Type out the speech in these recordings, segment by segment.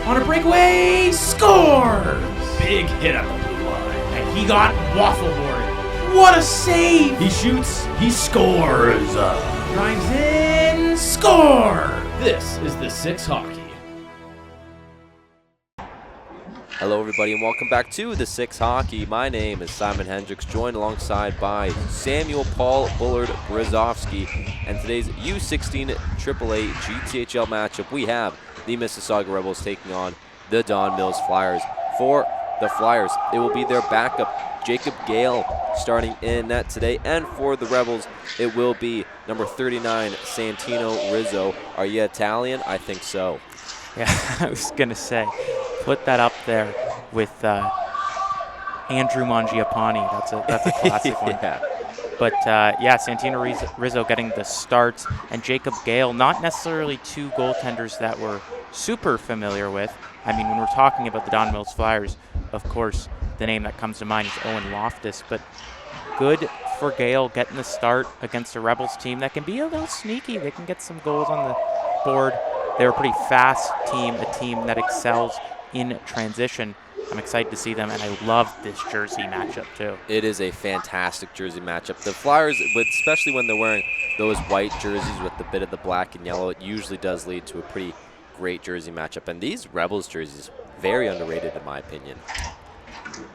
on a breakaway, scores! Big hit at the blue line. And he got waffleboarded. What a save! He shoots, he scores. Drives in, score! This is the 6 Hockey. Hello everybody and welcome back to the 6 Hockey. My name is Simon Hendricks, joined alongside by Samuel Paul Bullard Brzozowski. And today's U16 AAA GTHL matchup, we have the Mississauga Rebels taking on the Don Mills Flyers. For the Flyers, it will be their backup, Jacob Gale, starting in net today. And for the Rebels, it will be number 39, Santino Rizzo. Are you Italian? I think so. Yeah, I was going to say, put that up there with Andrew Mangiapane. That's a classic one. Yeah. But, yeah, Santino Rizzo getting the starts, and Jacob Gale, not necessarily two goaltenders that we're super familiar with. I mean, when we're talking about the Don Mills Flyers, of course, the name that comes to mind is Owen Loftus. But good for Gale getting the start against a Rebels team that can be a little sneaky. They can get some goals on the board. They're a pretty fast team, a team that excels in transition. I'm excited to see them, and I love this jersey matchup too. It is a fantastic jersey matchup. The Flyers, especially when they're wearing those white jerseys with a bit of the black and yellow, it usually does lead to a pretty great jersey matchup. And these Rebels jerseys, very underrated in my opinion.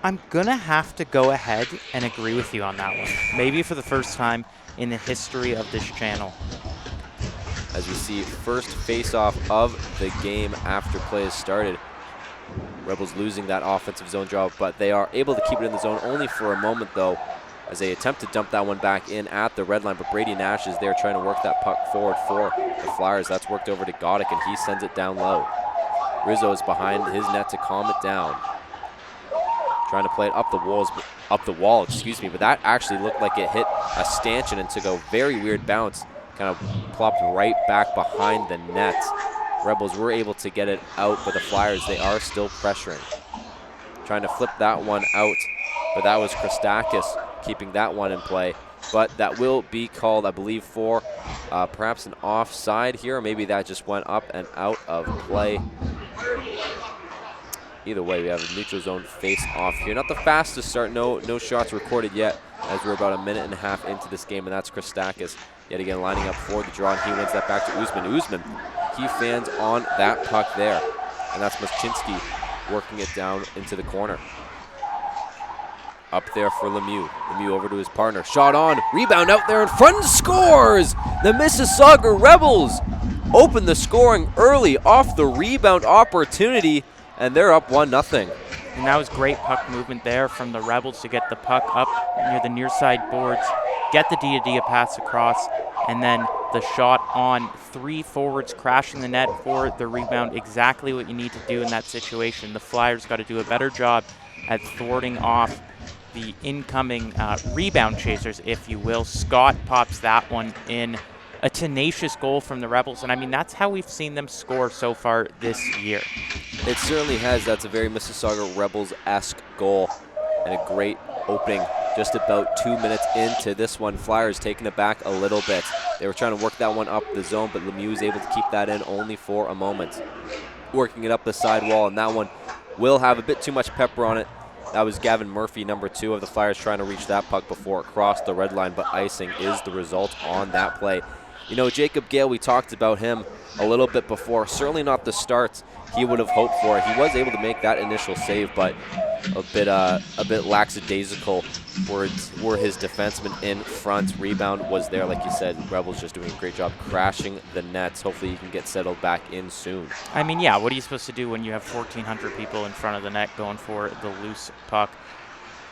I'm going to have to go ahead and agree with you on that one. Maybe for the first time in the history of this channel. As we see first face-off of the game after play has started. Rebels losing that offensive zone draw, but they are able to keep it in the zone only for a moment, though, as they attempt to dump that one back in at the red line. But Brady Nash is there trying to work that puck forward for the Flyers. That's worked over to Goddick, and he sends it down low. Rizzo is behind his net to calm it down. Trying to play it up the wall, but that actually looked like it hit a stanchion and took a very weird bounce. Kind of plopped right back behind the net. Rebels were able to get it out, but the Flyers, they are still pressuring. Trying to flip that one out, but that was Christakis keeping that one in play. But that will be called, I believe, for perhaps an offside here, or maybe that just went up and out of play. Either way, we have a neutral zone face off here. Not the fastest start, no shots recorded yet, as we're about a minute and a half into this game, and that's Christakis yet again lining up for the draw, and he wins that back to Usman. Usman, he fans on that puck there, and that's Muschinski working it down into the corner. Up there for Lemieux. Lemieux over to his partner. Shot on, rebound out there in front, scores! The Mississauga Rebels open the scoring early off the rebound opportunity, and they're up 1-0. And that was great puck movement there from the Rebels to get the puck up near the near side boards, get the D-to-D pass across, and then the shot on three forwards crashing the net for the rebound. Exactly what you need to do in that situation. The Flyers got to do a better job at thwarting off the incoming rebound chasers, if you will. Scott pops that one in. A tenacious goal from the Rebels, and I mean, that's how we've seen them score so far this year. It certainly has. That's a very Mississauga Rebels-esque goal, and a great opening just about 2 minutes into this one. Flyers taking it back a little bit. They were trying to work that one up the zone, but Lemieux was able to keep that in only for a moment. Working it up the side wall, and that one will have a bit too much pepper on it. That was Gavin Murphy, number 2 of the Flyers, trying to reach that puck before it crossed the red line, but icing is the result on that play. You know, Jacob Gale, we talked about him a little bit before. Certainly not the starts he would have hoped for. He was able to make that initial save, but a bit lackadaisical were his defensemen in front. Rebound was there, like you said. Rebels just doing a great job crashing the nets. Hopefully he can get settled back in soon. I mean, yeah, what are you supposed to do when you have 1,400 people in front of the net going for the loose puck?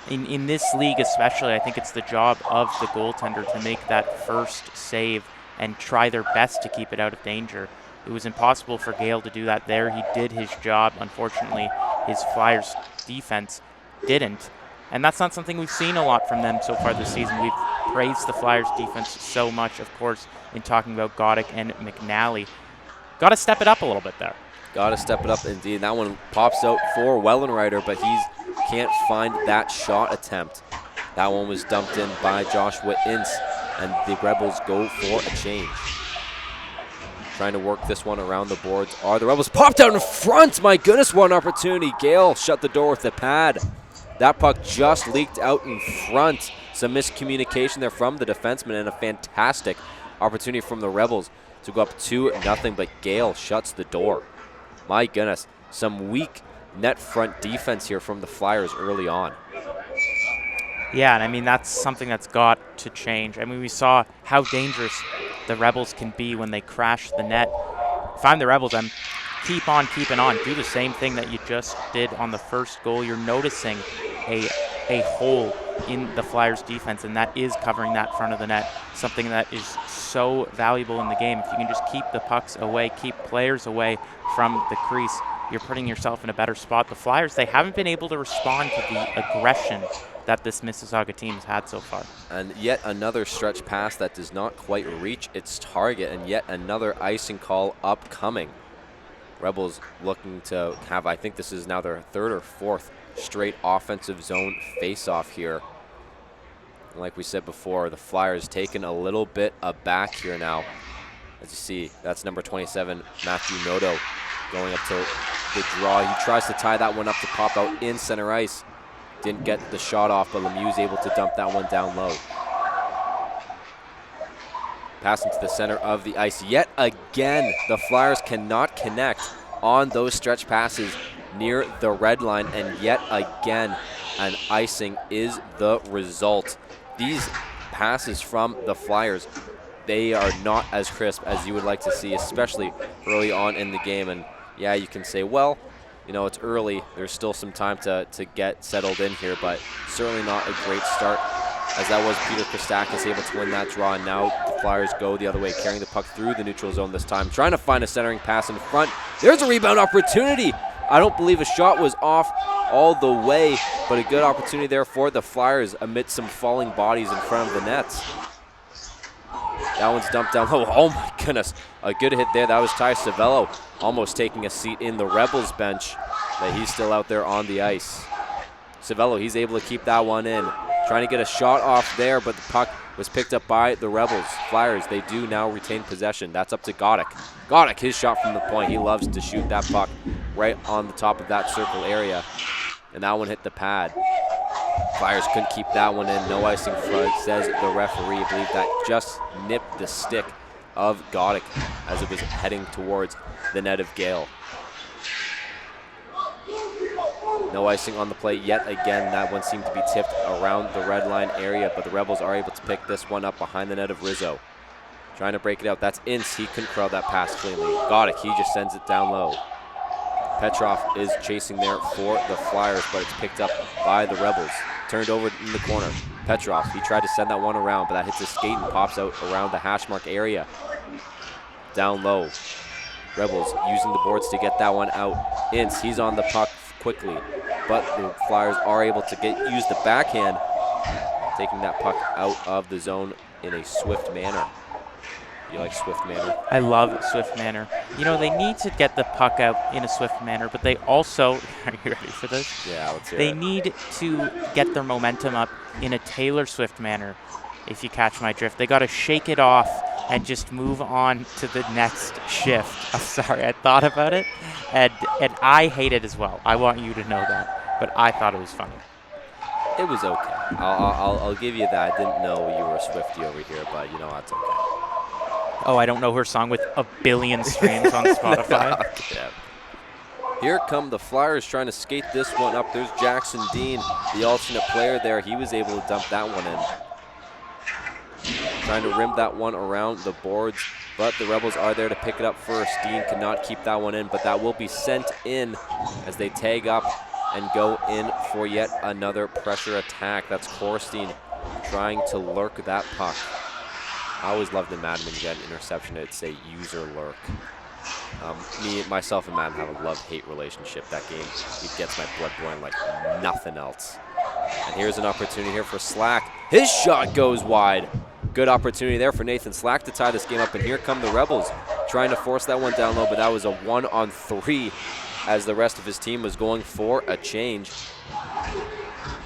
In this league especially, I think it's the job of the goaltender to make that first save and try their best to keep it out of danger. It was impossible for Gale to do that there. He did his job. Unfortunately, his Flyers defense didn't. And that's not something we've seen a lot from them so far this season. We've praised the Flyers defense so much, of course, in talking about Goddick and McNally. Got to step it up a little bit there. Got to step it up indeed. That one pops out for Wellenreiter, but he can't find that shot attempt. That one was dumped in by Joshua Ince, and the Rebels go for a change. Trying to work this one around the boards are the Rebels. Popped out in front. My goodness, what an opportunity. Gale shut the door with the pad. That puck just leaked out in front. Some miscommunication there from the defenseman and a fantastic opportunity from the Rebels to go up 2-0, but Gale shuts the door. My goodness, some weak net front defense here from the Flyers early on. Yeah, and I mean, that's something that's got to change. I mean, we saw how dangerous the Rebels can be when they crash the net. If I'm the Rebels, I'm keep on keeping on. Do the same thing that you just did on the first goal. You're noticing a hole in the Flyers defense, and that is covering that front of the net, something that is so valuable in the game. If you can just keep the pucks away, keep players away from the crease, you're putting yourself in a better spot. The Flyers, they haven't been able to respond to the aggression that this Mississauga team has had so far. And yet another stretch pass that does not quite reach its target, and yet another icing call upcoming. Rebels looking to have, I think this is now their third or fourth straight offensive zone face-off here. And like we said before, the Flyers taking a little bit aback here now. As you see, that's number 27, Matthew Noto, going up to the draw. He tries to tie that one up to pop out in center ice. Didn't get the shot off, but Lemieux's able to dump that one down low. Passing to the center of the ice. Yet again, the Flyers cannot connect on those stretch passes near the red line, and yet again, an icing is the result. These passes from the Flyers, they are not as crisp as you would like to see, especially early on in the game. And yeah, you can say, well, you know, it's early. There's still some time to get settled in here, but certainly not a great start, as that was Peter Kostakis able to win that draw. And now the Flyers go the other way, carrying the puck through the neutral zone this time, trying to find a centering pass in front. There's a rebound opportunity. I don't believe a shot was off all the way, but a good opportunity there for the Flyers amidst some falling bodies in front of the nets. That one's dumped down low. Oh my goodness, a good hit there. That was Ty Savello almost taking a seat in the Rebels bench, but he's still out there on the ice. Savello, he's able to keep that one in. Trying to get a shot off there, but the puck was picked up by the Rebels. Flyers, they do now retain possession. That's up to Goddick. Goddick, his shot from the point. He loves to shoot that puck right on the top of that circle area. And that one hit the pad. Flyers couldn't keep that one in. No icing flag, says the referee. I believe that just nipped the stick of Goddick as it was heading towards the net of Gale. No icing on the play yet again. That one seemed to be tipped around the red line area, but the Rebels are able to pick this one up behind the net of Rizzo. Trying to break it out. That's Ince. He couldn't curl that pass cleanly. Goddick, he just sends it down low. Petrov is chasing there for the Flyers, but it's picked up by the Rebels. Turned over in the corner. Petrov, he tried to send that one around, but that hits his skate and pops out around the hash mark area. Down low. Rebels using the boards to get that one out. Ince, he's on the puck quickly, but the Flyers are able to use the backhand, taking that puck out of the zone in a swift manner. You like swift manner? I love swift manner. You know, they need to get the puck out in a swift manner, but they also, are you ready for this? Yeah, let's hear They it. need to get their momentum up in a Taylor Swift manner, if you catch my drift. They got to shake it off and just move on to the next shift. I'm sorry, I thought about it, and I hate it as well. I want you to know that, but I thought it was funny. It was okay. I'll give you that. I didn't know you were a Swiftie over here, but you know, that's okay. Oh, I don't know her song with 1 billion streams on Spotify. Yeah. Here come the Flyers trying to skate this one up. There's Jackson Dean, the alternate player there. He was able to dump that one in. Trying to rim that one around the boards, but the Rebels are there to pick it up first. Dean cannot keep that one in, but that will be sent in as they tag up and go in for yet another pressure attack. That's Korstein trying to lurk that puck. I always loved in Madden when you get an interception, it'd say user lurk. Myself and Madden have a love-hate relationship. That game, it gets my blood boiling like nothing else. And here's an opportunity here for Slack. His shot goes wide. Good opportunity there for Nathan Slack to tie this game up. And here come the Rebels trying to force that one down low, but that was a 1-on-3 as the rest of his team was going for a change.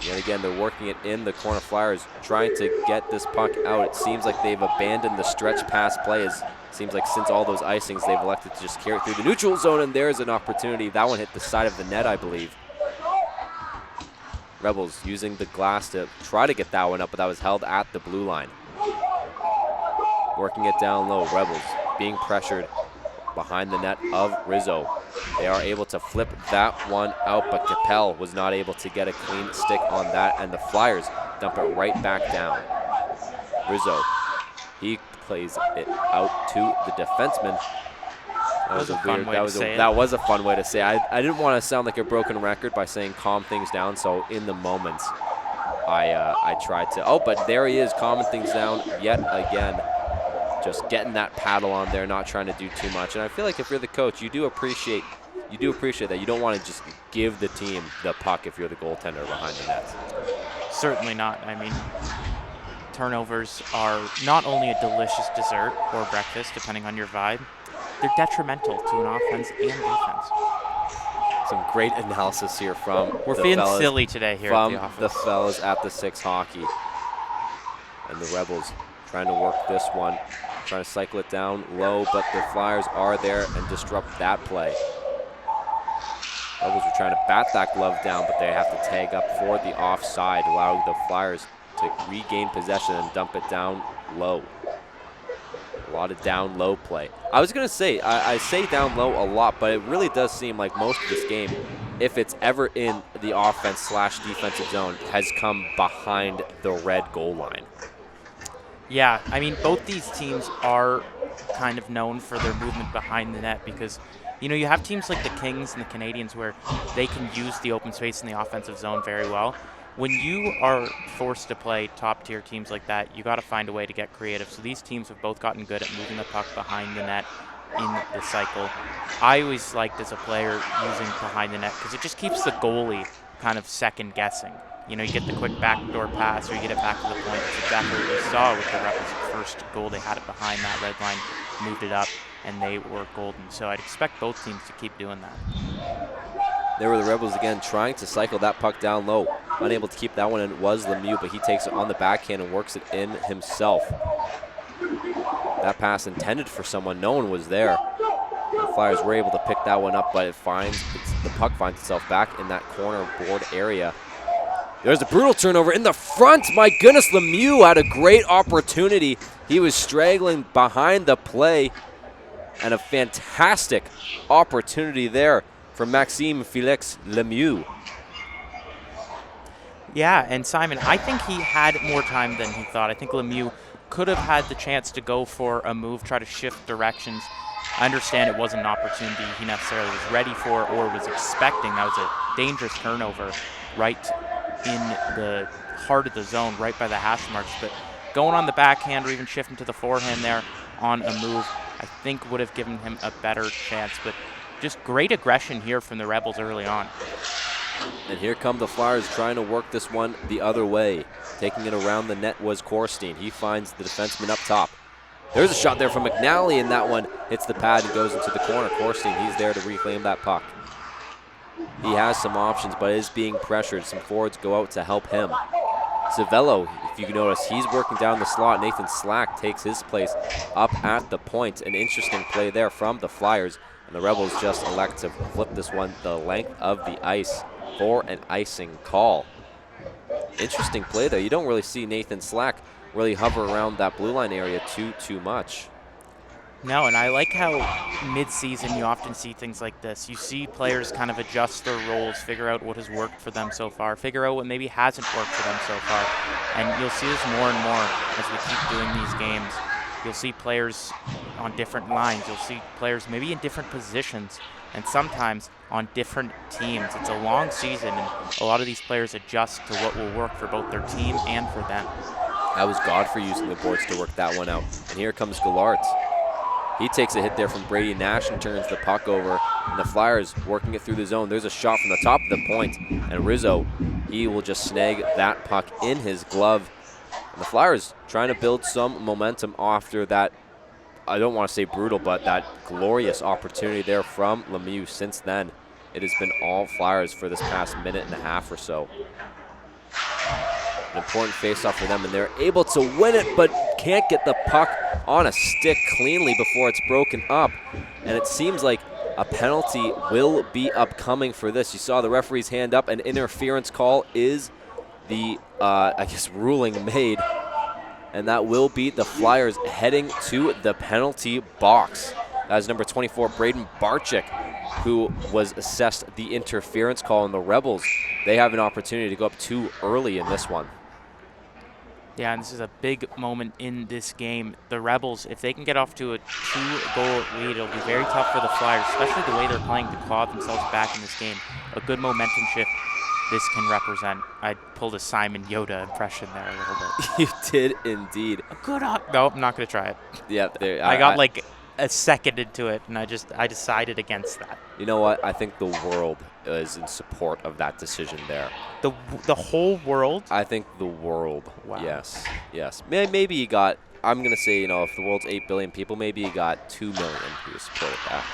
Yet again, they're working it in the corner. Flyers trying to get this puck out. It seems like they've abandoned the stretch pass plays. Seems like since all those icings, they've elected to just carry it through the neutral zone, and there's an opportunity. That one hit the side of the net, I believe. Rebels using the glass to try to get that one up, but that was held at the blue line. Working it down low. Rebels being pressured behind the net of Rizzo. They are able to flip that one out, but Capel was not able to get a clean stick on that, and the Flyers dump it right back down. Rizzo, he plays it out to the defenseman. That was a fun way to say it. That was a fun way to say it. I didn't want to sound like a broken record by saying calm things down, so in the moment, I tried to. Oh, but there he is, calming things down yet again. Just getting that paddle on there, not trying to do too much. And I feel like if you're the coach, you do appreciate that. You don't want to just give the team the puck if you're the goaltender behind the net. Certainly not. I mean, turnovers are not only a delicious dessert or breakfast, depending on your vibe, they're detrimental to an offense and defense. Some great analysis here from We're feeling silly today here at the office. From the fellas at the 6 hockey. And the Rebels trying to work this one, trying to cycle it down low, but the Flyers are there and disrupt that play. Rebels are trying to bat that glove down, but they have to tag up for the offside, allowing the Flyers to regain possession and dump it down low. A lot of down low play. I was going to say, I say down low a lot, but it really does seem like most of this game, if it's ever in the offense/defensive zone, has come behind the red goal line. Yeah, I mean, both these teams are kind of known for their movement behind the net because, you know, you have teams like the Kings and the Canadians where they can use the open space in the offensive zone very well. When you are forced to play top-tier teams like that, you got to find a way to get creative. So these teams have both gotten good at moving the puck behind the net in the cycle. I always liked as a player using behind the net because it just keeps the goalie kind of second-guessing. You know, you get the quick backdoor pass or you get it back to the point. That's exactly what we saw with the Rebels' first goal. They had it behind that red line, moved it up, and they were golden. So I'd expect both teams to keep doing that. There were the Rebels again trying to cycle that puck down low. Unable to keep that one in was Lemieux, but he takes it on the backhand and works it in himself. That pass intended for someone. No one was there. The Flyers were able to pick that one up, but the puck finds itself back in that corner board area. There's a brutal turnover in the front. My goodness, Lemieux had a great opportunity. He was straggling behind the play, and a fantastic opportunity there from Maxime Felix Lemieux. Yeah, and Simon, I think he had more time than he thought. I think Lemieux could have had the chance to go for a move, try to shift directions. I understand it wasn't an opportunity he necessarily was ready for or was expecting. That was a dangerous turnover right in the heart of the zone, right by the hash marks. But going on the backhand or even shifting to the forehand there on a move, I think would have given him a better chance. But just great aggression here from the Rebels early on. And here come the Flyers trying to work this one the other way. Taking it around the net was Korstein. He finds the defenseman up top. There's a shot there from McNally, and that one hits the pad and goes into the corner. Korstein, he's there to reclaim that puck. He has some options, but is being pressured. Some forwards go out to help him. Zavello, if you notice, he's working down the slot. Nathan Slack takes his place up at the point. An interesting play there from the Flyers. And the Rebels just elect to flip this one the length of the ice for an icing call. Interesting play there. You don't really see Nathan Slack really hover around that blue line area too much. No, and I like how mid-season you often see things like this. You see players kind of adjust their roles, figure out what has worked for them so far, figure out what maybe hasn't worked for them so far. And you'll see this more and more as we keep doing these games. You'll see players on different lines. You'll see players maybe in different positions and sometimes on different teams. It's a long season, and a lot of these players adjust to what will work for both their team and for them. That was Godfrey using the boards to work that one out. And here comes Gallart. He takes a hit there from Brady Nash and turns the puck over. And the Flyers working it through the zone. There's a shot from the top of the point. And Rizzo, he will just snag that puck in his glove. And the Flyers trying to build some momentum after that, I don't want to say brutal, but that glorious opportunity there from Lemieux. Since then, it has been all Flyers for this past minute and a half or so. An important face-off for them, and they're able to win it, but can't get the puck on a stick cleanly before it's broken up. And it seems like a penalty will be upcoming for this. You saw the referee's hand up. An interference call is the, ruling made. And that will be the Flyers heading to the penalty box. That is number 24, Braden Barczyk, who was assessed the interference call. And the Rebels, they have an opportunity to go up too early in this one. Yeah, and this is a big moment in this game. The Rebels, if they can get off to a 2-goal lead, it'll be very tough for the Flyers, especially the way they're playing to claw themselves back in this game. A good momentum shift this can represent. I pulled a Simon Yoda impression there a little bit. You did indeed. A good no, I'm not going to try it. Yeah, I got like a second into it, and I decided against that. You know what? I think the world is in support of that decision there. The whole world? I think the world. Wow. Yes. Maybe you got, I'm going to say, if the world's 8 billion people, maybe you got 2 million who supported that.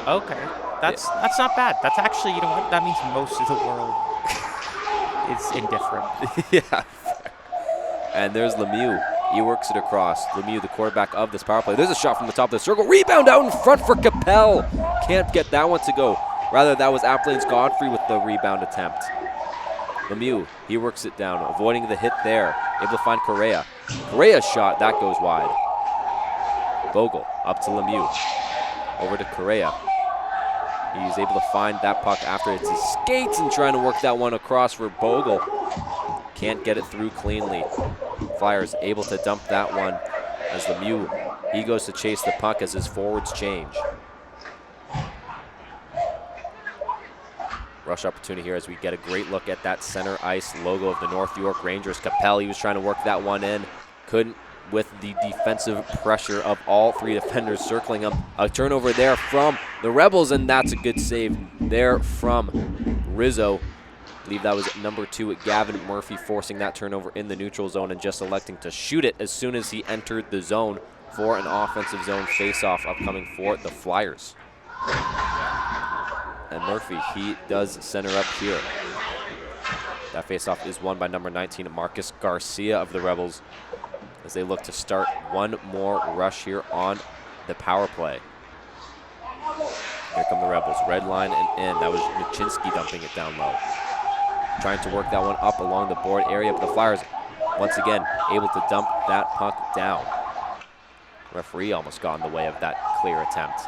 Okay. That's not bad. That's actually, you know what? That means most of the world is indifferent. Yeah. And there's Lemieux. He works it across. Lemieux, the quarterback of this power play. There's a shot from the top of the circle. Rebound out in front for Capel. Can't get that one to go. Rather, that was Appleton's Godfrey with the rebound attempt. Lemieux, he works it down, avoiding the hit there. Able to find Correa. Correa's shot, that goes wide. Bogle up to Lemieux. Over to Correa. He's able to find that puck after it's his skates and trying to work that one across for Bogle. Can't get it through cleanly. Flyers able to dump that one as Lemieux, he goes to chase the puck as his forwards change. Rush opportunity here as we get a great look at that center ice logo of the North York Rangers. Capel, he was trying to work that one in. Couldn't with the defensive pressure of all 3 defenders circling him. A turnover there from the Rebels, and that's a good save there from Rizzo. I believe that was number 2, Gavin Murphy, forcing that turnover in the neutral zone and just electing to shoot it as soon as he entered the zone for an offensive zone faceoff upcoming for the Flyers. And Murphy, he does center up here. That faceoff is won by number 19, Marcus Garcia of the Rebels, as they look to start one more rush here on the power play. Here come the Rebels, red line and in. That was Machinsky dumping it down low. Trying to work that one up along the board area, but the Flyers, once again, able to dump that puck down. Referee almost got in the way of that clear attempt.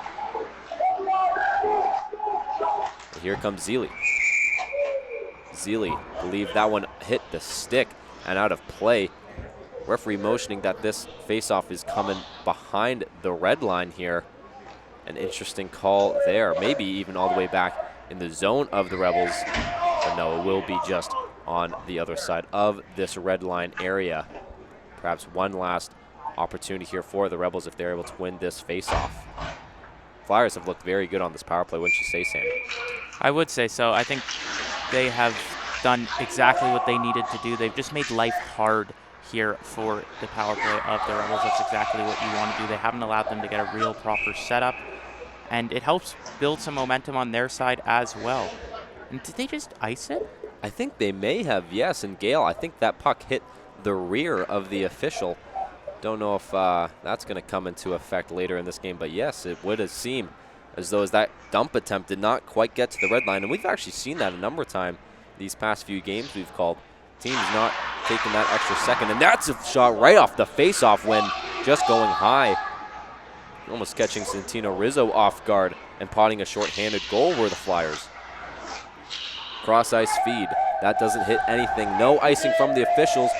And here comes Zealy. Zealy, believe that one hit the stick and out of play. Referee motioning that this faceoff is coming behind the red line here. An interesting call there, maybe even all the way back in the zone of the Rebels. But no, it will be just on the other side of this red line area. Perhaps one last opportunity here for the Rebels if they're able to win this faceoff. Flyers have looked very good on this power play, wouldn't you say, Sammy? I would say so. I think they have done exactly what they needed to do. They've just made life hard here for the power play of the Rebels. That's exactly what you want to do. They haven't allowed them to get a real proper setup, and it helps build some momentum on their side as well. And did they just ice it? I think they may have, yes. And Gale, I think that puck hit the rear of the official. Don't know if that's going to come into effect later in this game, but yes, it would have seemed as though that dump attempt did not quite get to the red line. And we've actually seen that a number of times these past few games we've called. Teams not taking that extra second. And that's a shot right off the face-off when just going high. Almost catching Santino Rizzo off guard and potting a short-handed goal were the Flyers. Cross-ice feed. That doesn't hit anything. No icing from the officials.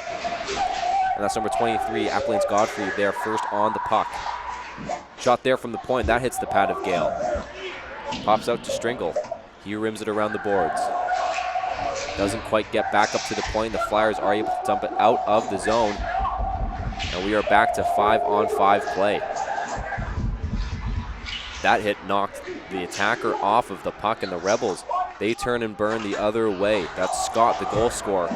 And that's number 23, Appleton's Godfrey there first on the puck. Shot there from the point. That hits the pad of Gale. Pops out to Stringle. He rims it around the boards. Doesn't quite get back up to the point. The Flyers are able to dump it out of the zone. And we are back to 5-on-5 play. That hit knocked the attacker off of the puck, and the Rebels, they turn and burn the other way. That's Scott, the goal scorer,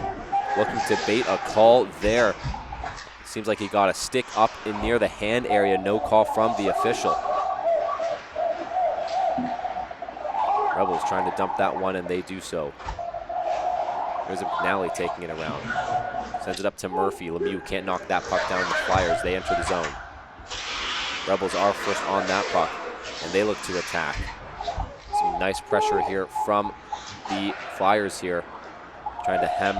looking to bait a call there. Seems like he got a stick up in near the hand area. No call from the official. Rebels trying to dump that one, and they do so. There's a McNally taking it around. Sends it up to Murphy. Lemieux can't knock that puck down. The Flyers, they enter the zone. Rebels are first on that puck, and they look to attack. Some nice pressure here from the Flyers here, trying to hem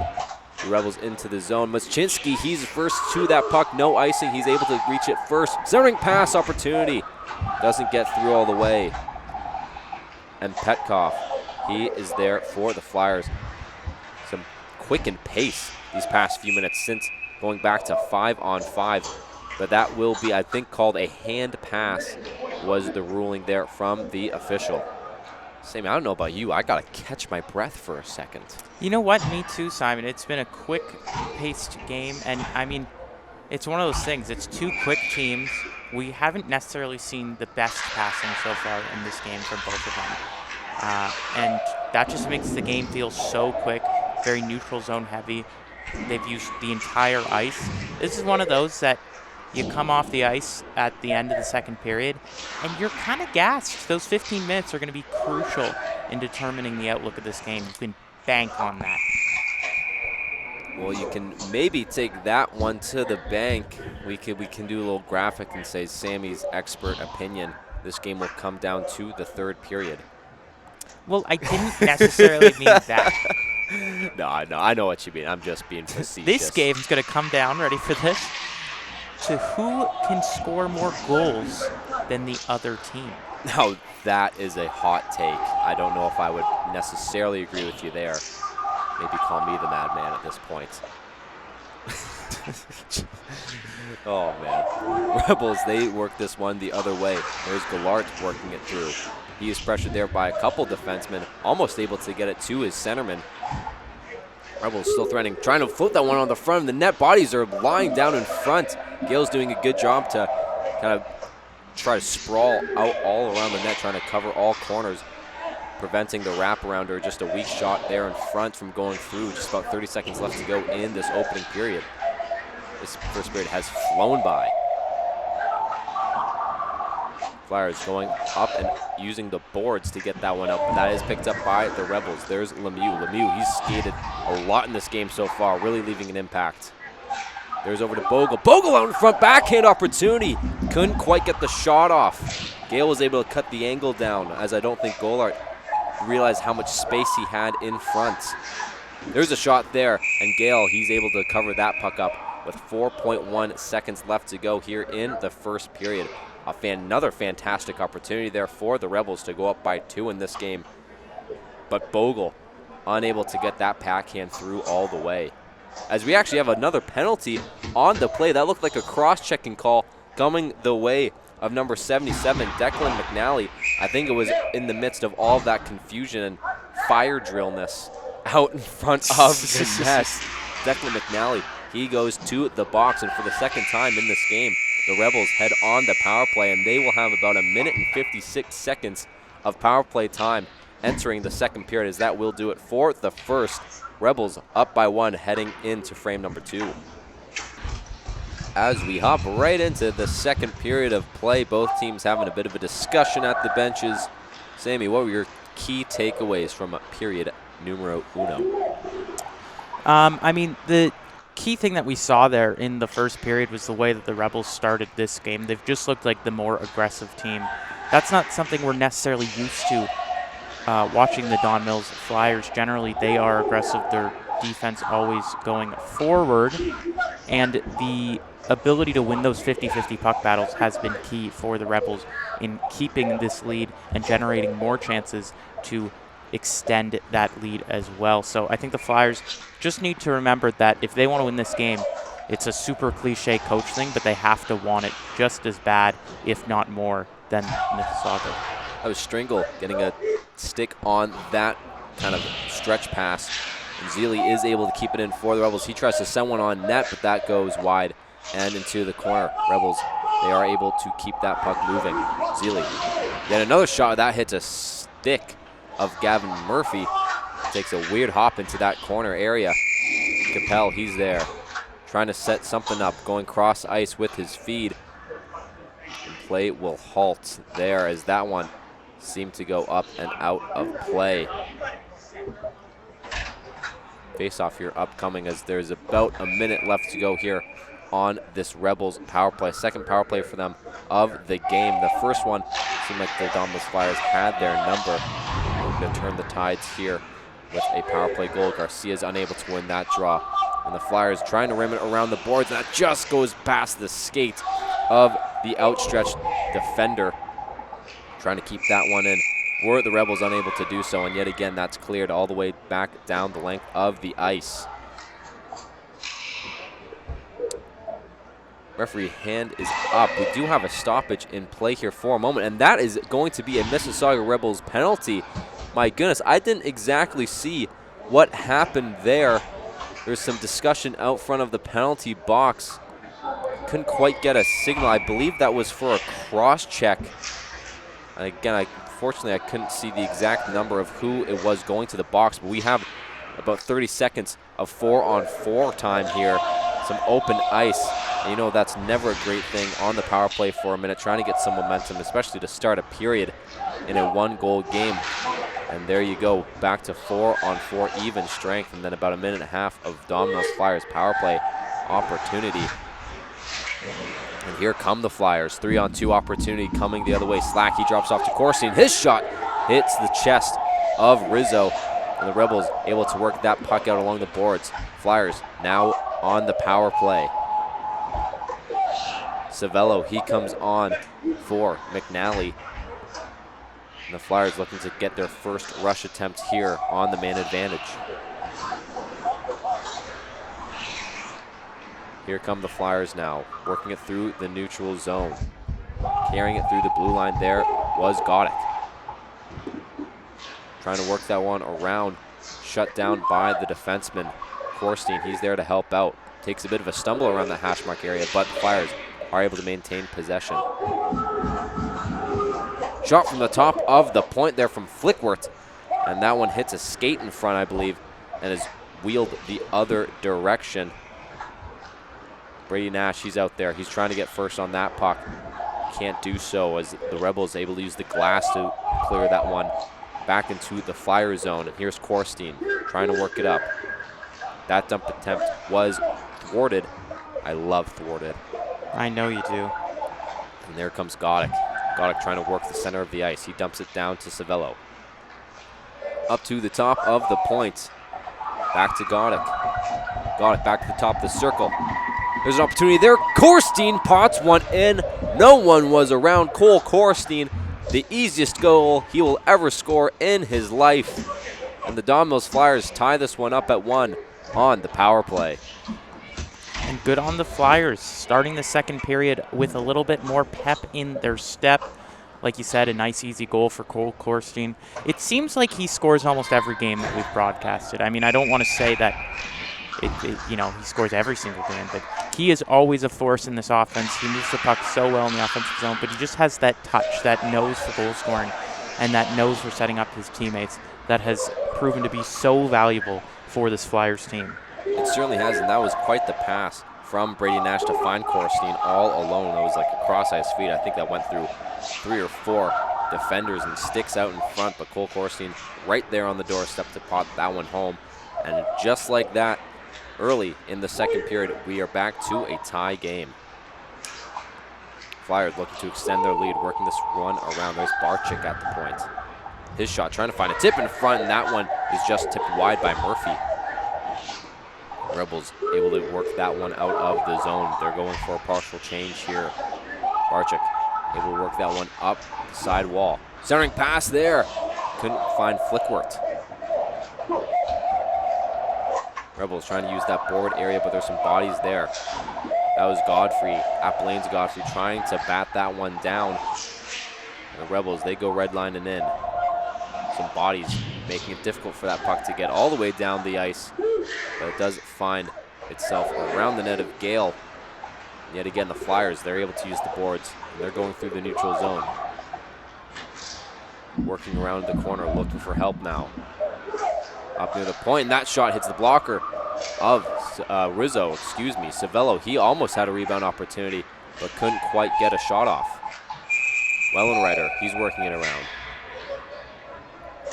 the Rebels into the zone. Maschinski, he's first to that puck. No icing. He's able to reach it first. Centering pass opportunity. Doesn't get through all the way. And Petkov, he is there for the Flyers. Some quickened pace these past few minutes since going back to 5-on-5. But that will be, I think, called a hand pass was the ruling there from the official. Sammy, I don't know about you. I got to catch my breath for a second. You know what? Me too, Simon. It's been a quick-paced game, and, I mean, it's one of those things. It's two quick teams. We haven't necessarily seen the best passing so far in this game from both of them. And that just makes the game feel so quick, very neutral zone heavy. They've used the entire ice. This is one of those that you come off the ice at the end of the second period, and you're kind of gassed. Those 15 minutes are going to be crucial in determining the outlook of this game. You can bank on that. Well, you can maybe take that one to the bank. We can do a little graphic and say Sammy's expert opinion. This game will come down to the third period. Well, I didn't necessarily mean that. No, I know what you mean. I'm just being facetious. This game's going to come down, ready for this, to who can score more goals than the other team. Now, that is a hot take. I don't know if I would necessarily agree with you there. Maybe call me the madman at this point. Oh, man. Rebels, they work this one the other way. There's Gallart working it through. He is pressured there by a couple defensemen, almost able to get it to his centerman. Rebels still threatening, trying to float that one on the front of the net. Bodies are lying down in front. Gale's doing a good job to kind of try to sprawl out all around the net, trying to cover all corners, preventing the wraparound or just a weak shot there in front from going through. Just about 30 seconds left to go in this opening period. This first period has flown by. Flyers going up and using the boards to get that one up, but that is picked up by the Rebels. There's Lemieux. Lemieux, he's skated a lot in this game so far, really leaving an impact. There's over to Bogle. Bogle out in front, backhand opportunity. Couldn't quite get the shot off. Gale was able to cut the angle down, as I don't think Golart realized how much space he had in front. There's a shot there, and Gale, he's able to cover that puck up with 4.1 seconds left to go here in the first period. Another fantastic opportunity there for the Rebels to go up by 2 in this game. But Bogle unable to get that backhand through all the way. As we actually have another penalty on the play. That looked like a cross-checking call coming the way of number 77, Declan McNally. I think it was in the midst of all of that confusion and fire drillness out in front of the net. Declan McNally, he goes to the box, and for the second time in this game, the Rebels head on the power play, and they will have about 1 minute and 56 seconds of power play time entering the second period, as that will do it for the first. Rebels up by 1 heading into frame number 2. As we hop right into the second period of play, both teams having a bit of a discussion at the benches. Sammy, what were your key takeaways from period numero 1? I mean, the key thing that we saw there in the first period was the way that the Rebels started this game. They've just looked like the more aggressive team. That's not something we're necessarily used to watching the Don Mills Flyers. Generally, they are aggressive. Their defense always going forward, and the ability to win those 50-50 puck battles has been key for the Rebels in keeping this lead and generating more chances to extend that lead as well. So I think the Flyers just need to remember that if they want to win this game, it's a super cliche coach thing, but they have to want it just as bad, if not more, than Mississauga. That was Stringle getting a stick on that kind of stretch pass. And Zealy is able to keep it in for the Rebels. He tries to send one on net, but that goes wide and into the corner. Rebels, they are able to keep that puck moving. Zealy, then another shot. That hits a stick of Gavin Murphy. Takes a weird hop into that corner area. Capel, he's there, trying to set something up, going cross ice with his feed. And play will halt there as that one seemed to go up and out of play. face-off here upcoming as there's about a minute left to go here on this Rebels power play. Second power play for them of the game. The first one seemed like the Domino's Flyers had their number. Looking to turn the tides here with a power play goal. Garcia's unable to win that draw. And the Flyers trying to rim it around the boards. And that just goes past the skate of the outstretched defender. Trying to keep that one in. Were the Rebels unable to do so. And yet again, that's cleared all the way back down the length of the ice. Referee hand is up. We do have a stoppage in play here for a moment, and that is going to be a Mississauga Rebels penalty. My goodness, I didn't exactly see what happened there. There's some discussion out front of the penalty box. Couldn't quite get a signal. I believe that was for a cross check. And again, unfortunately, I couldn't see the exact number of who it was going to the box, but we have about 30 seconds of 4-on-4 time here. Some open ice. And you know that's never a great thing on the power play for a minute, trying to get some momentum, especially to start a period in a one-goal game. And there you go, back to 4-on-4 even strength, and then about a minute and a half of Domino's Flyers power play opportunity. And here come the Flyers, 3-on-2 opportunity coming the other way. Slack, he drops off to Corstein. His shot hits the chest of Rizzo, and the Rebels able to work that puck out along the boards. Flyers now on the power play. Savello, he comes on for McNally. And the Flyers looking to get their first rush attempt here on the man advantage. Here come the Flyers now, working it through the neutral zone. Carrying it through the blue line there was Godek. Trying to work that one around, shut down by the defenseman. Corstein, he's there to help out. Takes a bit of a stumble around the hash mark area, but the Flyers are able to maintain possession. Shot from the top of the point there from Flickworth, and that one hits a skate in front, I believe, and is wheeled the other direction. Brady Nash, he's out there. He's trying to get first on that puck. Can't do so as the Rebels able to use the glass to clear that one back into the Flyer zone. And here's Corstein trying to work it up. That dump attempt was thwarted. I love thwarted. I know you do. And there comes Godek. Godek trying to work the center of the ice. He dumps it down to Savello. Up to the top of the point. Back to Godek. Godek back to the top of the circle. There's an opportunity there. Corstein pots one in. No one was around Cole Corstein. The easiest goal he will ever score in his life. And the Domino's Flyers tie this one up at 1 on the power play. And good on the Flyers, starting the second period with a little bit more pep in their step. Like you said, a nice, easy goal for Cole Corstein. It seems like he scores almost every game that we've broadcasted. I mean, I don't want to say that he scores every single game, but he is always a force in this offense. He moves the puck so well in the offensive zone, but he just has that touch, that nose for goal scoring, and that nose for setting up his teammates that has proven to be so valuable for this Flyers team. It certainly has, and that was quite the pass from Brady Nash to find Corstein all alone. That was like a cross-ice feed. I think that went through 3 or 4 defenders and sticks out in front, but Cole Corstein right there on the doorstep to pot that one home. And just like that, early in the second period, we are back to a tie game. Flyers looking to extend their lead, working this run around. There's Barczyk at the point. His shot, trying to find a tip in front, and that one is just tipped wide by Murphy. Rebels able to work that one out of the zone. They're going for a partial change here. Barczyk able to work that one up the side wall. Centering pass there. Couldn't find Flickworth. Rebels trying to use that board area, but there's some bodies there. That was Godfrey, Appalane's Godfrey, trying to bat that one down. And the Rebels, they go redlining in. Some bodies making it difficult for that puck to get all the way down the ice. But it does find itself around the net of Gale. Yet again, the Flyers, they're able to use the boards. And they're going through the neutral zone. Working around the corner, looking for help now. Up near the point, and that shot hits the blocker of Savello. He almost had a rebound opportunity, but couldn't quite get a shot off. Wellenreiter, he's working it around.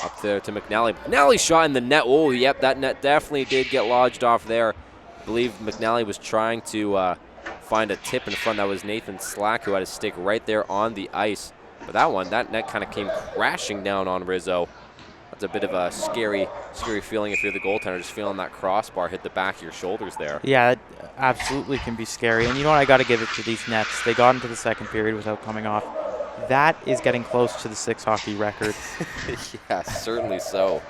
Up there to McNally. McNally shot in the net. Oh, yep, that net definitely did get lodged off there. I believe McNally was trying to find a tip in front. That was Nathan Slack, who had his stick right there on the ice. But that net kind of came crashing down on Rizzo. That's a bit of a scary feeling if you're the goaltender, just feeling that crossbar hit the back of your shoulders there. Yeah, it absolutely can be scary. And you know what? I got to give it to these nets. They got into the second period without coming off. That is getting close to the 6 hockey record. Yeah, certainly so.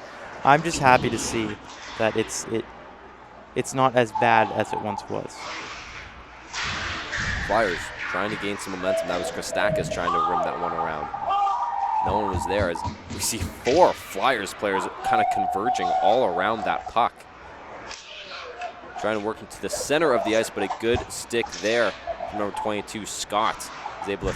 I'm just happy to see that it's not as bad as it once was. Flyers trying to gain some momentum. That was Kostakis trying to rim that one around. No one was there as we see 4 Flyers players kind of converging all around that puck. Trying to work into the center of the ice, but a good stick there from number 22, Scott, is able to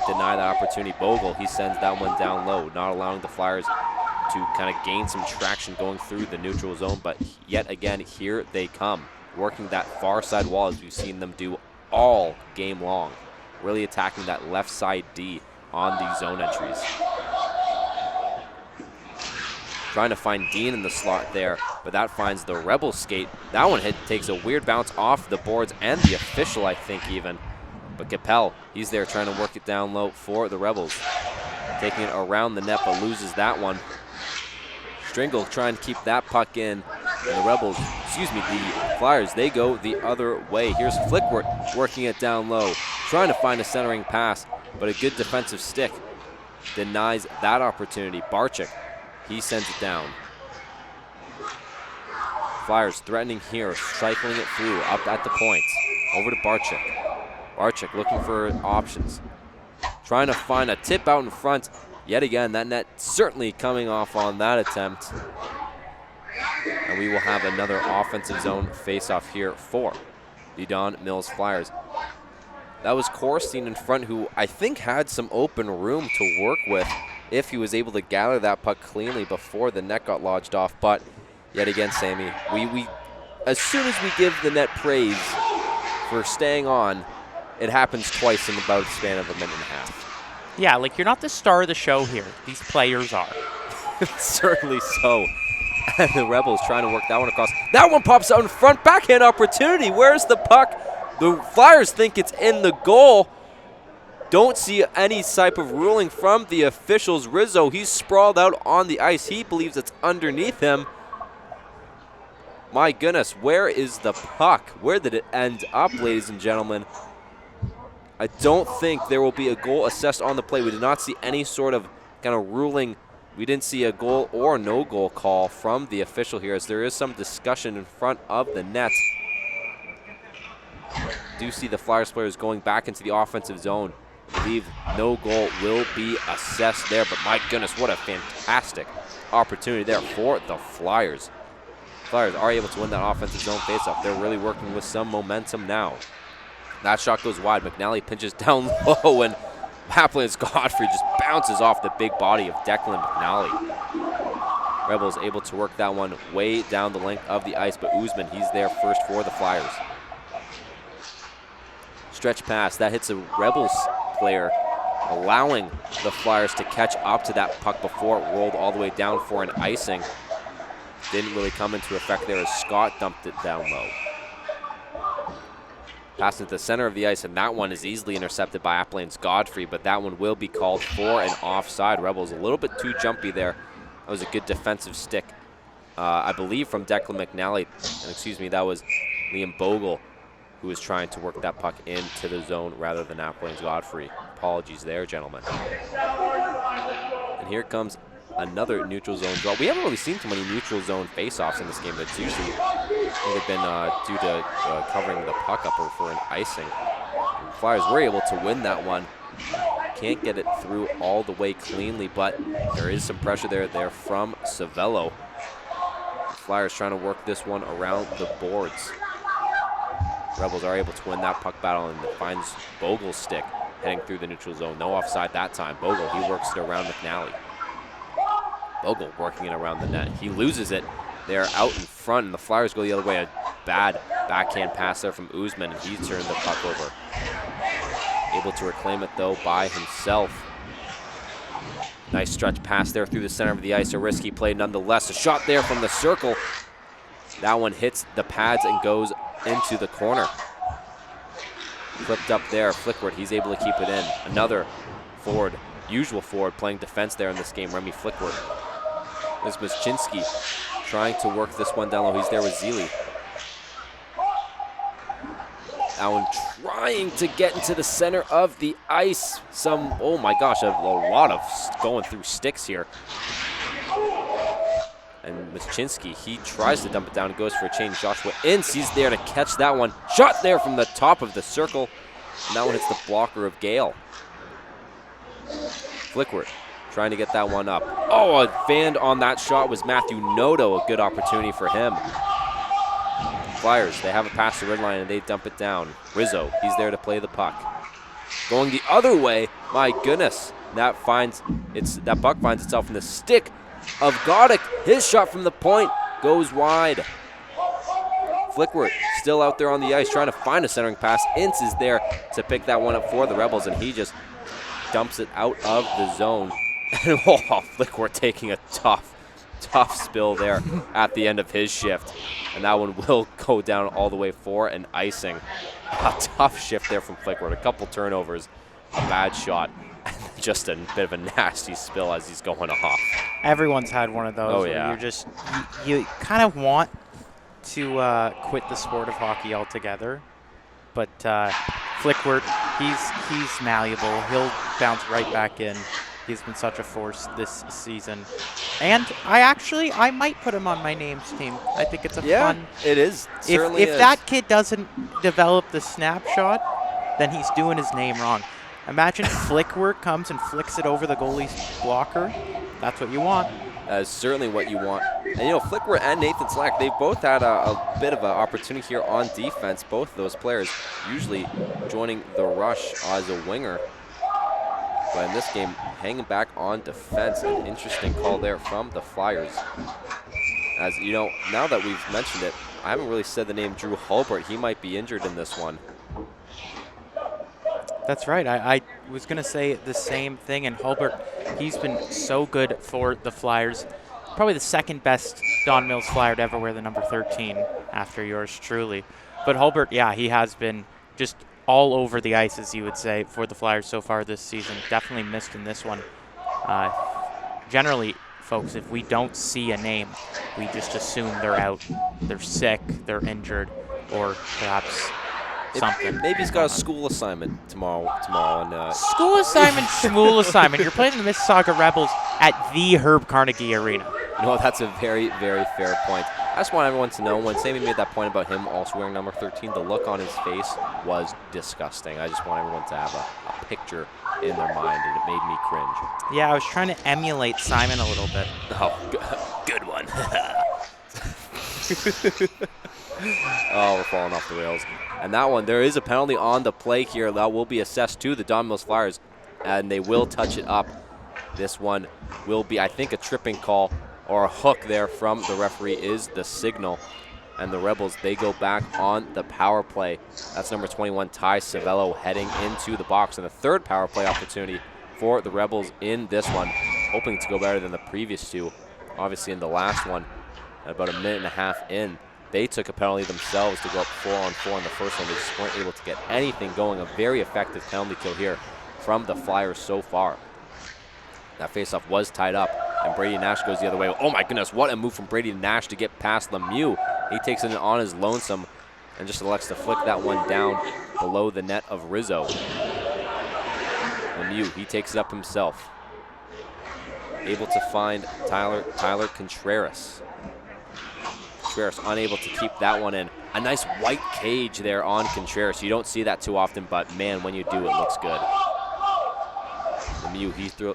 deny that opportunity. Bogle, he sends that one down low, not allowing the Flyers to kind of gain some traction going through the neutral zone, but yet again, here they come, working that far side wall as we've seen them do all game long, really attacking that left side D on these zone entries. Trying to find Dean in the slot there, but that finds the Rebels skate. That one takes a weird bounce off the boards and the official, I think, even. But Capel, he's there trying to work it down low for the Rebels. Taking it around the net, but loses that one. Stringle trying to keep that puck in. And the Flyers, they go the other way. Here's Flickwart working it down low, trying to find a centering pass, but a good defensive stick denies that opportunity. Barczyk, he sends it down. Flyers threatening here, cycling it through, up at the point. Over to Barczyk. Barczyk looking for options. Trying to find a tip out in front. Yet again, that net certainly coming off on that attempt. And we will have another offensive zone face-off here for the Don Mills Flyers. That was Korstein in front, who I think had some open room to work with if he was able to gather that puck cleanly before the net got lodged off. But yet again, Sammy, we as soon as we give the net praise for staying on, it happens twice in about a span of a minute and a half. Yeah, like you're not the star of the show here. These players are. Certainly so. And the Rebels trying to work that one across. That one pops out in front. Backhand opportunity. Where's the puck? The Flyers think it's in the goal. Don't see any type of ruling from the officials. Rizzo, he's sprawled out on the ice. He believes it's underneath him. My goodness, where is the puck? Where did it end up, ladies and gentlemen? I don't think there will be a goal assessed on the play. We did not see any sort of kind of ruling. We didn't see a goal or no goal call from the official here, as there is some discussion in front of the net. Do see the Flyers players going back into the offensive zone. I believe no goal will be assessed there, but my goodness, what a fantastic opportunity there for the Flyers. Flyers are able to win that offensive zone faceoff. They're really working with some momentum now. That shot goes wide. McNally pinches down low, and Haplin's Godfrey just bounces off the big body of Declan McNally. Rebels able to work that one way down the length of the ice, but Usman, he's there first for the Flyers. Stretch pass, that hits a Rebels player, allowing the Flyers to catch up to that puck before it rolled all the way down for an icing. Didn't really come into effect there as Scott dumped it down low. Pass into the center of the ice, and that one is easily intercepted by Appley's Godfrey, but that one will be called for an offside. Rebels a little bit too jumpy there. That was a good defensive stick, I believe, from Declan McNally. And excuse me, that was Liam Bogle who was trying to work that puck into the zone rather than Appley's Godfrey. Apologies there, gentlemen. And here comes another neutral zone draw. We haven't really seen too many neutral zone face-offs in this game, but it's usually either been due to covering the puck up or for an icing. The Flyers were able to win that one. Can't get it through all the way cleanly, but there is some pressure there from Savello. The Flyers trying to work this one around the boards. Rebels are able to win that puck battle, and it finds Bogle's stick heading through the neutral zone. No offside that time. Bogle, he works it around McNally. Bogle working it around the net. He loses it. They're out in front, and the Flyers go the other way. A bad backhand pass there from Usman, and he turned the puck over. Able to reclaim it, though, by himself. Nice stretch pass there through the center of the ice. A risky play nonetheless. A shot there from the circle. That one hits the pads and goes into the corner. Flipped up there. Flickward, he's able to keep it in. Another forward, usual forward, playing defense there in this game, Remy Flickward. There's Mishchinski trying to work this one down low. He's there with Zeely. That one trying to get into the center of the ice. Oh my gosh, a lot of going through sticks here. And Mishchinski, he tries to dump it down, goes for a change. Joshua Ince, he's there to catch that one. Shot there from the top of the circle. And that one hits the blocker of Gale. Flickward trying to get that one up. Oh, a fan on that shot was Matthew Noto. A good opportunity for him. Flyers, they have a pass to red line and they dump it down. Rizzo, he's there to play the puck. Going the other way, my goodness. That puck finds itself in the stick of Goddick. His shot from the point goes wide. Flickward still out there on the ice trying to find a centering pass. Ince is there to pick that one up for the Rebels, and he just dumps it out of the zone. Oh, Flickward taking a tough spill there at the end of his shift. And that one will go down all the way for an icing. A tough shift there from Flickward. A couple turnovers, a bad shot, and just a bit of a nasty spill as he's going off. Everyone's had one of those. Oh, yeah. You kind of want to quit the sport of hockey altogether. But Flickward, he's malleable. He'll bounce right back in. He's been such a force this season. And I might put him on my names team. I think it's a fun. It is. If that kid doesn't develop the snapshot, then he's doing his name wrong. Imagine Flickward comes and flicks it over the goalie's blocker. That's what you want. That is certainly what you want. And, Flickward and Nathan Slack, they've both had a bit of an opportunity here on defense. Both of those players usually joining the rush as a winger. But in this game, hanging back on defense. An interesting call there from the Flyers. As you know, now that we've mentioned it, I haven't really said the name Drew Hulbert. He might be injured in this one. That's right. I was going to say the same thing. And Hulbert, he's been so good for the Flyers. Probably the second best Don Mills Flyer to ever wear the number 13 after yours truly. But Hulbert, yeah, he has been just all over the ice, as you would say, for the Flyers so far this season. Definitely missed in this one. Generally, folks, if we don't see a name, we just assume they're out, they're sick, they're injured, or perhaps something. Maybe he's got a school assignment tomorrow. And, school assignment, schmool assignment. You're playing the Mississauga Rebels at the Herb Carnegie Arena. No, that's a very, very fair point. I just want everyone to know, when Sammy made that point about him also wearing number 13, the look on his face was disgusting. I just want everyone to have a picture in their mind, and it made me cringe. Yeah, I was trying to emulate Simon a little bit. Oh, good one. Oh, we're falling off the rails. And that one, there is a penalty on the play here that will be assessed to the Don Mills Flyers, and they will touch it up. This one will be, I think, a tripping call, or a hook there from the referee is the signal. And the Rebels, they go back on the power play. That's number 21, Ty Savello, heading into the box. And the third power play opportunity for the Rebels in this one, hoping to go better than the previous two. Obviously in the last one, at about a minute and a half in, they took a penalty themselves to go up 4-on-4 in the first one. They just weren't able to get anything going. A very effective penalty kill here from the Flyers so far. That faceoff was tied up, and Brady Nash goes the other way. Oh my goodness, what a move from Brady Nash to get past Lemieux. He takes it on his lonesome and just elects to flick that one down below the net of Rizzo. Lemieux, he takes it up himself. Able to find Tyler Contreras. Contreras unable to keep that one in. A nice white cage there on Contreras. You don't see that too often, but man, when you do, it looks good. Lemieux,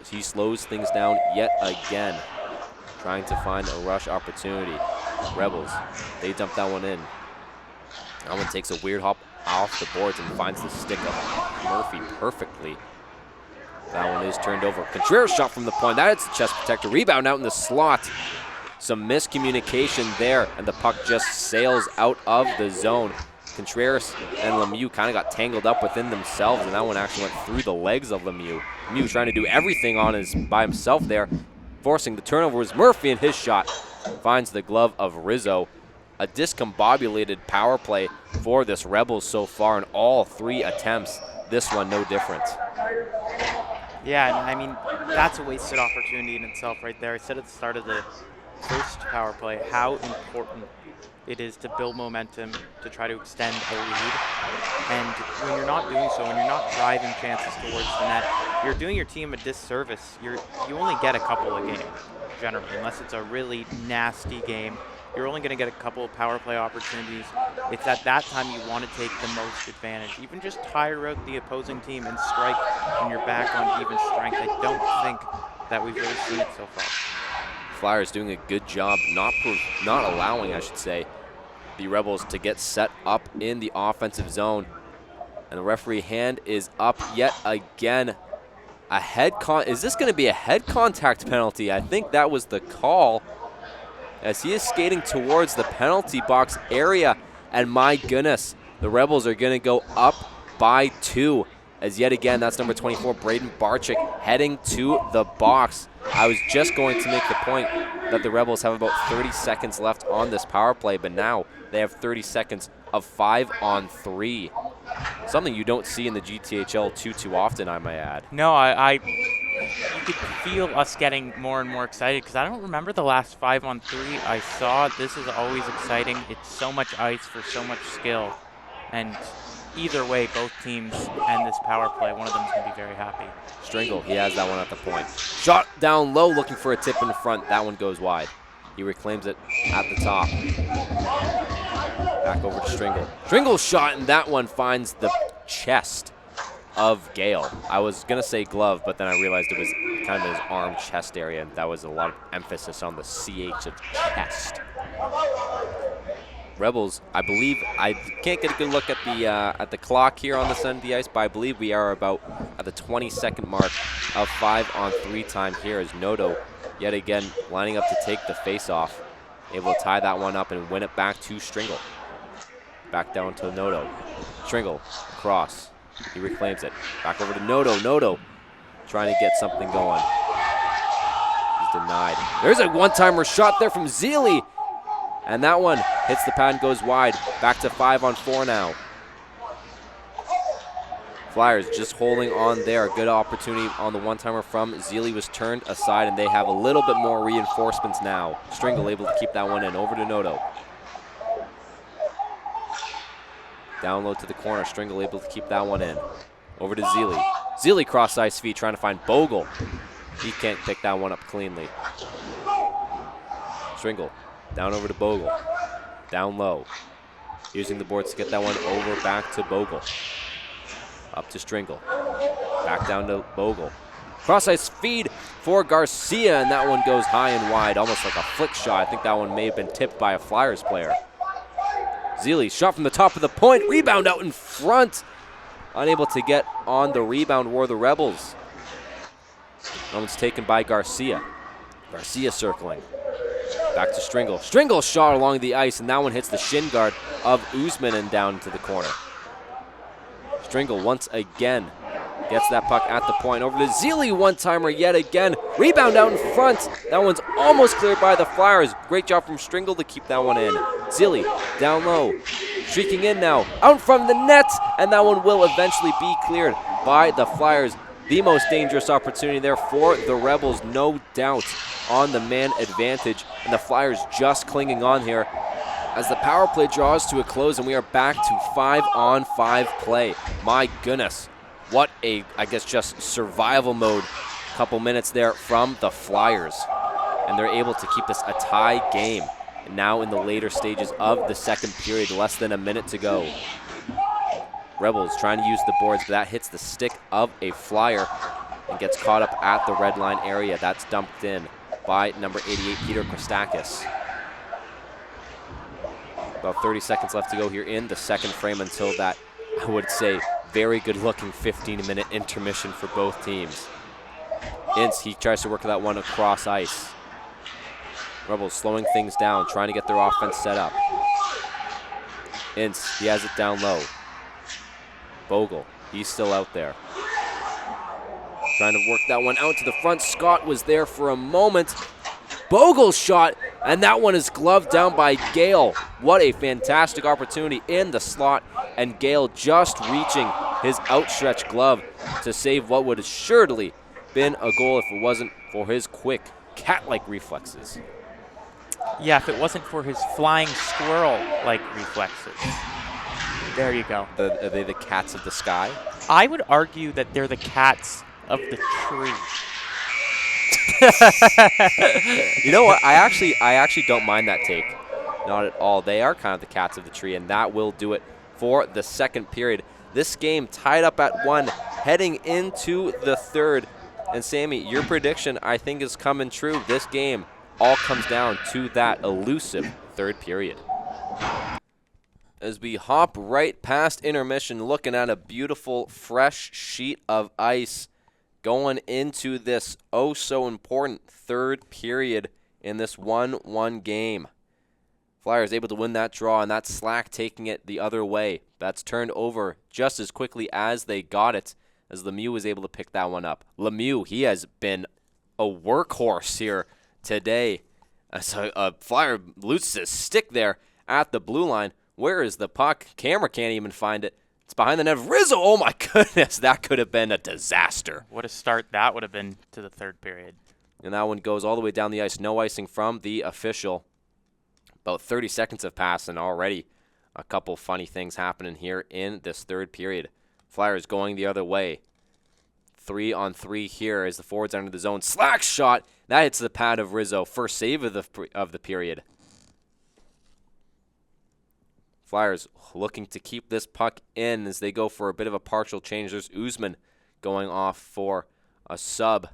he slows things down yet again, trying to find a rush opportunity. Rebels, they dump that one in. That one takes a weird hop off the boards and finds the stick of Murphy perfectly. That one is turned over. Contreras shot from the point. That hits the chest protector. Rebound out in the slot. Some miscommunication there, and the puck just sails out of the zone. Contreras and Lemieux kind of got tangled up within themselves, and that one actually went through the legs of Lemieux. Lemieux trying to do everything by himself there, forcing the turnover was Murphy, and his shot finds the glove of Rizzo. A discombobulated power play for this Rebels so far in all 3 attempts. This one no different. Yeah, and I mean, that's a wasted opportunity in itself right there. I said at the start of the first power play how important it is to build momentum, to try to extend a lead. And when you're not doing so, when you're not driving chances towards the net, you're doing your team a disservice. You only get a couple a game, generally, unless it's a really nasty game. You're only going to get a couple of power play opportunities. It's at that time you want to take the most advantage. Even just tire out the opposing team and strike when you're back on even strength. I don't think that we've really seen it so far. Flyers doing a good job not allowing, I should say, the Rebels to get set up in the offensive zone. And the referee hand is up yet again. Is this going to be a head contact penalty? I think that was the call, as he is skating towards the penalty box area. And my goodness, the Rebels are going to go up by 2. As yet again, that's number 24, Braden Barczyk, heading to the box. I was just going to make the point that the Rebels have about 30 seconds left on this power play, but now they have 30 seconds of 5-on-3. Something you don't see in the GTHL too often, I might add. No, you could feel us getting more and more excited, because I don't remember the last 5-on-3 I saw. This is always exciting. It's so much ice for so much skill, and either way, both teams and this power play, one of them is going to be very happy. Stringle, he has that one at the point. Shot down low, looking for a tip in the front. That one goes wide. He reclaims it at the top. Back over to Stringle. Stringle's shot, and that one finds the chest of Gale. I was going to say glove, but then I realized it was kind of his arm chest area, and that was a lot of emphasis on the CH of chest. Rebels, I believe, I can't get a good look at the clock here on this end of the ice, but I believe we are about at the 20-second mark of 5-on-3 time here, as Noto yet again lining up to take the face-off, able to tie that one up and win it back to Stringle. Back down to Noto. Stringle, across. He reclaims it. Back over to Noto. Noto trying to get something going. He's denied. There's a one-timer shot there from Zealy. And that one hits the pad and goes wide. Back to 5-on-4 now. Flyers just holding on there. A good opportunity on the one-timer from Zealy was turned aside, and they have a little bit more reinforcements now. Stringle able to keep that one in. Over to Noto. Down low to the corner. Stringle able to keep that one in. Over to Zealy. Zealy cross-ice feet trying to find Bogle. He can't pick that one up cleanly. Stringle. Down over to Bogle. Down low. Using the boards to get that one over back to Bogle. Up to Stringle. Back down to Bogle. Cross-ice feed for Garcia, and that one goes high and wide, almost like a flick shot. I think that one may have been tipped by a Flyers player. Zealy shot from the top of the point. Rebound out in front. Unable to get on the rebound were the Rebels. That one's taken by Garcia. Garcia circling. Back to Stringle. Stringle shot along the ice, and that one hits the shin guard of Usman and down into the corner. Stringle once again gets that puck at the point. Over to Zealy, one-timer yet again. Rebound out in front. That one's almost cleared by the Flyers. Great job from Stringle to keep that one in. Zealy down low. Streaking in now. Out in front of the net, and that one will eventually be cleared by the Flyers. The most dangerous opportunity there for the Rebels, no doubt, on the man advantage. And the Flyers just clinging on here as the power play draws to a close, and we are back to 5-on-5 play. My goodness, what a, I guess, just survival mode couple minutes there from the Flyers. And they're able to keep this a tie game. And now in the later stages of the second period, less than a minute to go. Rebels trying to use the boards, but that hits the stick of a Flyer and gets caught up at the red line area. That's dumped in by number 88, Peter Kostakis. About 30 seconds left to go here in the second frame until that, I would say, very good-looking 15-minute intermission for both teams. Ince, he tries to work that one across ice. Rebels slowing things down, trying to get their offense set up. Ince, he has it down low. Bogle, he's still out there. Trying to work that one out to the front. Scott was there for a moment. Bogle's shot, and that one is gloved down by Gale. What a fantastic opportunity in the slot, and Gale just reaching his outstretched glove to save what would have surely been a goal if it wasn't for his quick, cat-like reflexes. Yeah, if it wasn't for his flying squirrel-like reflexes. There you go. Are they the cats of the sky? I would argue that they're the cats of the tree. You know what? I actually don't mind that take. Not at all. They are kind of the cats of the tree, and that will do it for the second period. This game tied up at 1, heading into the third. And Sammy, your prediction, I think, is coming true. This game all comes down to that elusive third period. As we hop right past intermission, looking at a beautiful, fresh sheet of ice going into this oh-so-important third period in this 1-1 game. Flyers able to win that draw, and that's Slack taking it the other way. That's turned over just as quickly as they got it, as Lemieux was able to pick that one up. Lemieux, he has been a workhorse here today. As a Flyer loses his stick there at the blue line. Where is the puck? Camera can't even find it. It's behind the net of Rizzo. Oh, my goodness. That could have been a disaster. What a start that would have been to the third period. And that one goes all the way down the ice. No icing from the official. About 30 seconds have passed, and already a couple funny things happening here in this third period. Flyers going the other way. 3-on-3 here as the forwards under the zone. Slack shot. That hits the pad of Rizzo. First save of the period. Flyers looking to keep this puck in as they go for a bit of a partial change. There's Usman going off for a sub.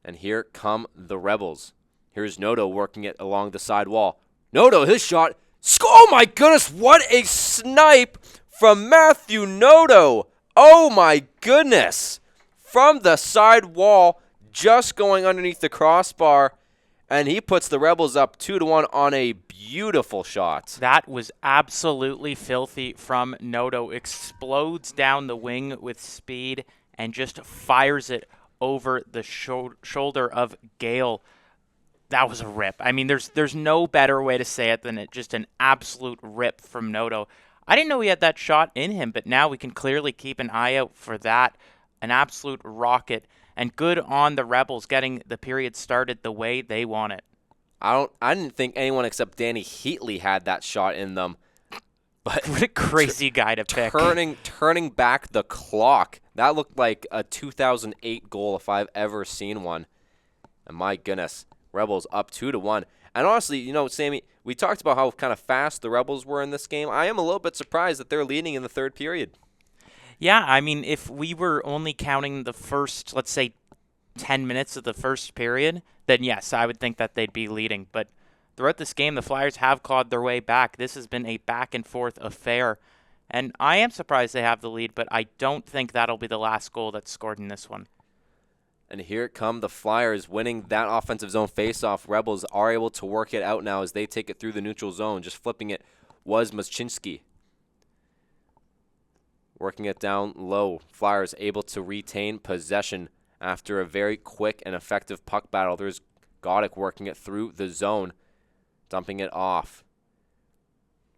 And here come the Rebels. Here's Noto working it along the side wall. Noto, his shot. Oh my goodness, what a snipe from Matthew Noto. Oh my goodness. From the side wall, just going underneath the crossbar. And he puts the Rebels up 2-1 on a beautiful shot. That was absolutely filthy from Noto. Explodes down the wing with speed and just fires it over the shoulder of Gale. That was a rip. I mean, there's no better way to say it than just an absolute rip from Noto. I didn't know he had that shot in him, but now we can clearly keep an eye out for that. An absolute rocket. And good on the Rebels getting the period started the way they want it. I didn't think anyone except Danny Heatley had that shot in them. But what a crazy guy to pick. Turning back the clock. That looked like a 2008 goal if I've ever seen one. And my goodness, Rebels up 2-1. And honestly, you know, Sammy, we talked about how kind of fast the Rebels were in this game. I am a little bit surprised that they're leading in the third period. Yeah, I mean, if we were only counting the first, let's say, 10 minutes of the first period, then yes, I would think that they'd be leading. But throughout this game, the Flyers have clawed their way back. This has been a back-and-forth affair. And I am surprised they have the lead, but I don't think that'll be the last goal that's scored in this one. And here come the Flyers winning that offensive zone faceoff. Rebels are able to work it out now as they take it through the neutral zone. Just flipping it was Maschinski. Working it down low. Flyers able to retain possession after a very quick and effective puck battle. There's Godek working it through the zone. Dumping it off.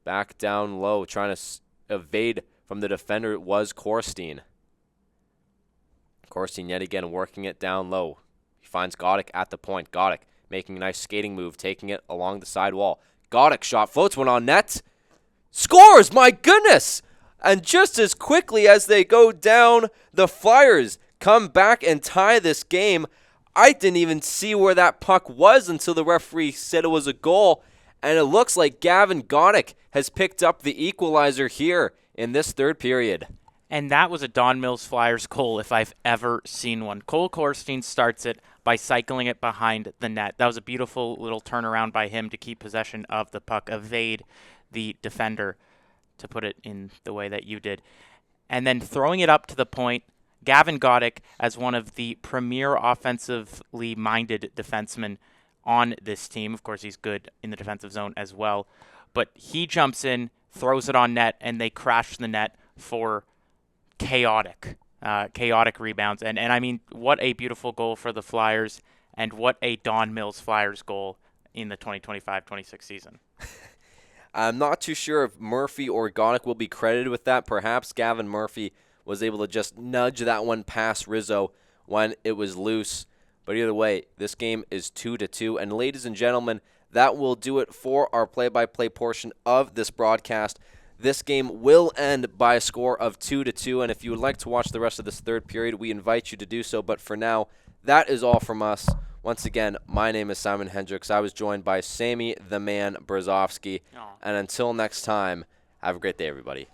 Back down low. Trying to evade from the defender. It was Korstein. Korstein yet again working it down low. He finds Godek at the point. Godek making a nice skating move. Taking it along the side wall. Godek shot. Floats one on net. Scores! My goodness! And just as quickly as they go down, the Flyers come back and tie this game. I didn't even see where that puck was until the referee said it was a goal. And it looks like Gavin Godek has picked up the equalizer here in this third period. And that was a Don Mills Flyers goal if I've ever seen one. Cole Korstein starts it by cycling it behind the net. That was a beautiful little turnaround by him to keep possession of the puck, evade the defender, to put it in the way that you did. And then throwing it up to the point, Gavin Godek, as one of the premier offensively minded defensemen on this team. Of course, he's good in the defensive zone as well. But he jumps in, throws it on net, and they crash the net for chaotic rebounds. And I mean, what a beautiful goal for the Flyers, and what a Don Mills Flyers goal in the 2025-26 season. I'm not too sure if Murphy or Gonick will be credited with that. Perhaps Gavin Murphy was able to just nudge that one past Rizzo when it was loose. But either way, this game is 2-2. And ladies and gentlemen, that will do it for our play-by-play portion of this broadcast. This game will end by a score of 2-2. And if you would like to watch the rest of this third period, we invite you to do so. But for now, that is all from us. Once again, my name is Simon Hendricks. I was joined by Sammy the Man Brzezowski. And until next time, have a great day, everybody.